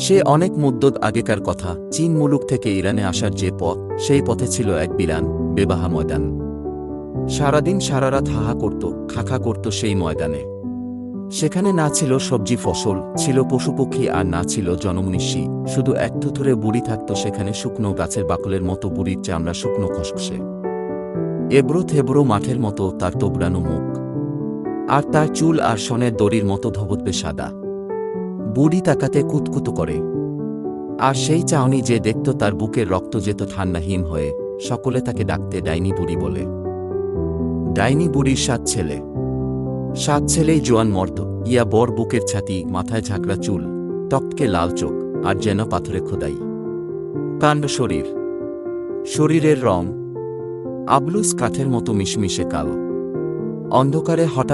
সে অনেক মুদ্দত আগেকার কথা, চীন মুলুক থেকে ইরানে আসার যে পথ, সেই পথে ছিল এক বিরান বেবাহা ময়দান। সারাদিন সারারাত হাহা করত, খাখা করত সেই ময়দানে। সেখানে না ছিল সবজি ফসল, ছিল পশুপক্ষী, আর না ছিল জনমনীষী। শুধু এক থুথুরে বুড়ি থাকত সেখানে, শুকনো গাছের বাকলের মতো বুড়ির চামড়া, শুকনো খসখসে এবড়ো থেবড়ো মাঠের মতো তার তোবড়ানো মুখ, আর তার চুল আর সনের দড়ির মতো ধবধবে সাদা। বুড়ি তাকাতে কুতকুতো করে, আর সেই চাউনি যে দেখত তার বুকের রক্ত যেত ঠান্ডা হিম হয়ে। সকলে তাকে ডাকতে ডাইনি বুড়ি বলে। ডাইনি বুড়ির 7 ছেলে। 7 ছেলেই জোয়ান মর্দ, ইয়া বর, বুকের ছাতি, মাথায় ঝাঁকড়া চুল, টকটকে লাল চোখ, আর যেন পাথরে খোদাই কাণ্ড শরীর। শরীরের রং আবলুস কাঠের মতো মিশমিশে কালো। অন্ধকারে হঠাৎ